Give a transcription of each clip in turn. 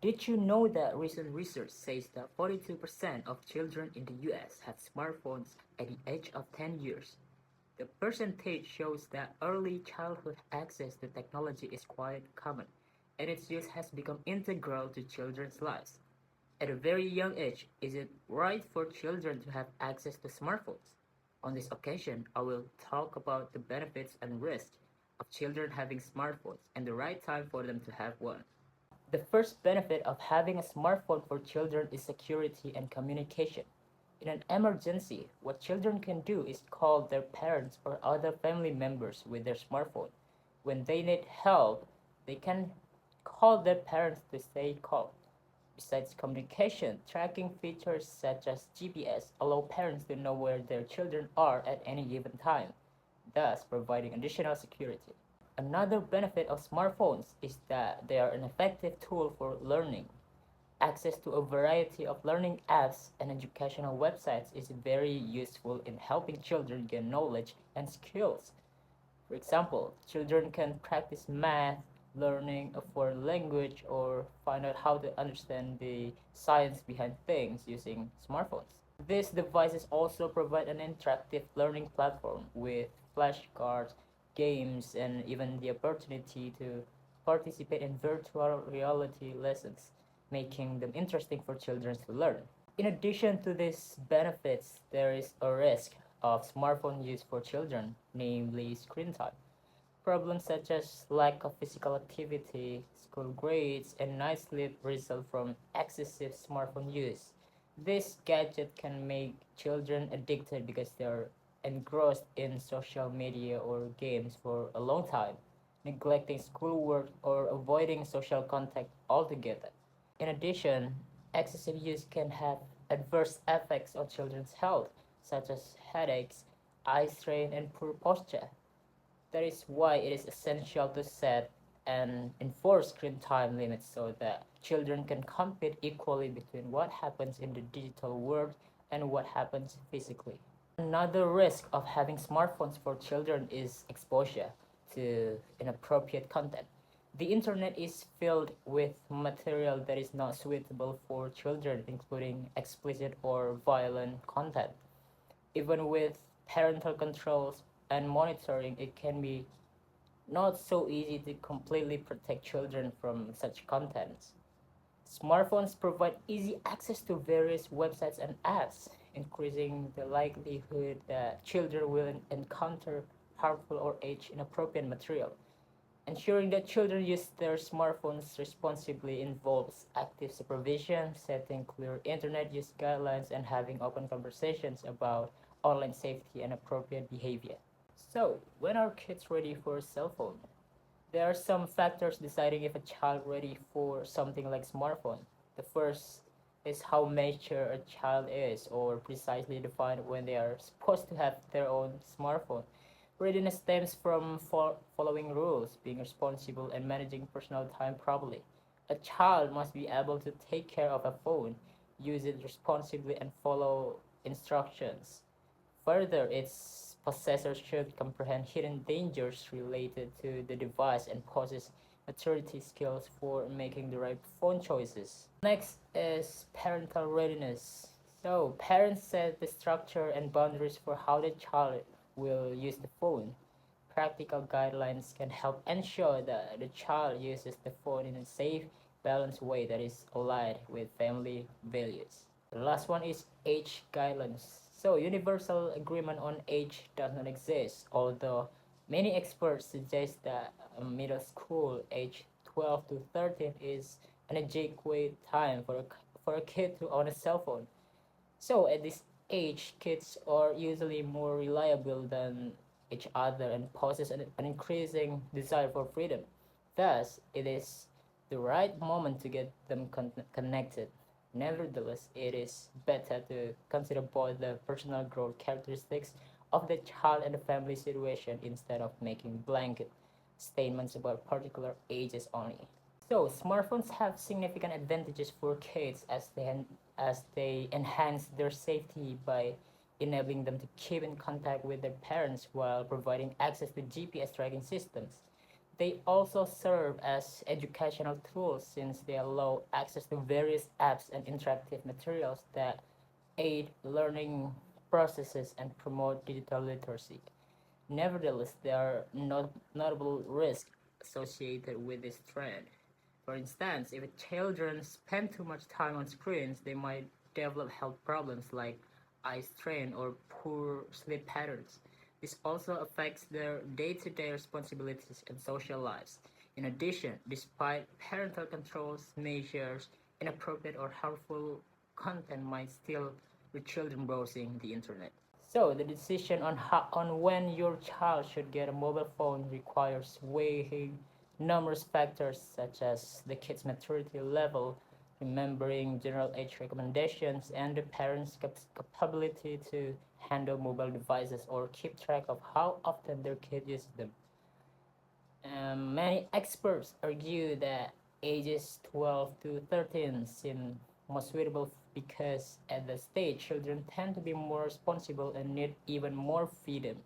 Did you know that recent research says that 42% of children in the US had smartphones at the age of 10 years? The percentage shows that early childhood access to technology is quite common, and its use has become integral to children's lives. At a very young age, is it right for children to have access to smartphones? On this occasion, I will talk about the benefits and risks of children having smartphones and the right time for them to have one. The first benefit of having a smartphone for children is security and communication. In an emergency, what children can do is call their parents or other family members with their smartphone. When they need help, they can call their parents to stay calm. Besides communication, tracking features such as GPS allow parents to know where their children are at any given time, thus providing additional security. Another benefit of smartphones is that they are an effective tool for learning. Access to a variety of learning apps and educational websites is very useful in helping children gain knowledge and skills. For example, children can practice math, learning a foreign language, or find out how to understand the science behind things using smartphones. These devices also provide an interactive learning platform with flashcards, games, and even the opportunity to participate in virtual reality lessons, making them interesting for children to learn. In addition to these benefits, there is a risk of smartphone use for children, namely screen time. Problems such as lack of physical activity, school grades, and night sleep result from excessive smartphone use. This gadget can make children addicted because they are engrossed in social media or games for a long time, neglecting schoolwork or avoiding social contact altogether. In addition, excessive use can have adverse effects on children's health, such as headaches, eye strain, and poor posture. That is why it is essential to set and enforce screen time limits so that children can compete equally between what happens in the digital world and what happens physically. Another risk of having smartphones for children is exposure to inappropriate content. The internet is filled with material that is not suitable for children, including explicit or violent content. Even with parental controls and monitoring, it can be not so easy to completely protect children from such contents. Smartphones provide easy access to various websites and apps, increasing the likelihood that children will encounter harmful or age inappropriate material. Ensuring that children use their smartphones responsibly involves active supervision, setting clear internet use guidelines, and having open conversations about online safety and appropriate behavior. So, when are kids ready for a cell phone? There are some factors deciding if a child ready for something like smartphone. The first is how mature a child is, or precisely defined when they are supposed to have their own smartphone. Readiness stems from following rules, being responsible, and managing personal time properly. A child must be able to take care of a phone, use it responsibly, and follow instructions. Further, its possessor should comprehend hidden dangers related to the device and possess maturity skills for making the right phone choices. Next is parental readiness. So, parents set the structure and boundaries for how the child will use the phone. Practical guidelines can help ensure that the child uses the phone in a safe, balanced way that is aligned with family values. The last one is age guidelines. So, universal agreement on age does not exist, although many experts suggest that middle school age 12 to 13 is an adequate time for a kid to own a cell phone. So, at this age, kids are usually more reliable than each other and possess an increasing desire for freedom. Thus, it is the right moment to get them connected. Nevertheless, it is better to consider both the personal growth characteristics of the child and the family situation instead of making blanket statements about particular ages only. So, smartphones have significant advantages for kids as they enhance their safety by enabling them to keep in contact with their parents while providing access to GPS tracking systems. They also serve as educational tools since they allow access to various apps and interactive materials that aid learning processes and promote digital literacy. Nevertheless, there are notable risks associated with this trend. For instance, if children spend too much time on screens, they might develop health problems like eye strain or poor sleep patterns. This also affects their day-to-day responsibilities and social lives. In addition, despite parental controls measures, inappropriate or harmful content might still reach children browsing the internet. So the decision on when your child should get a mobile phone requires weighing numerous factors such as the kid's maturity level, remembering general age recommendations, and the parents' capability to handle mobile devices or keep track of how often their kid uses them. Many experts argue that ages 12 to 13 seem most suitable because at that stage children tend to be more responsible and need even more freedom,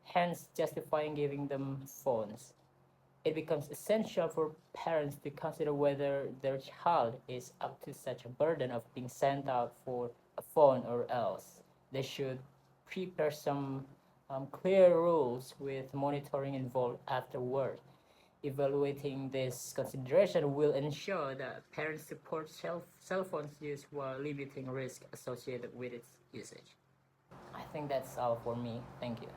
hence justifying giving them phones. It becomes essential for parents to consider whether their child is up to such a burden of being sent out for a phone or else. They should prepare some clear rules with monitoring involved afterward. Evaluating this consideration will ensure that parents support cell phones use while limiting risk associated with its usage. I think that's all for me. Thank you.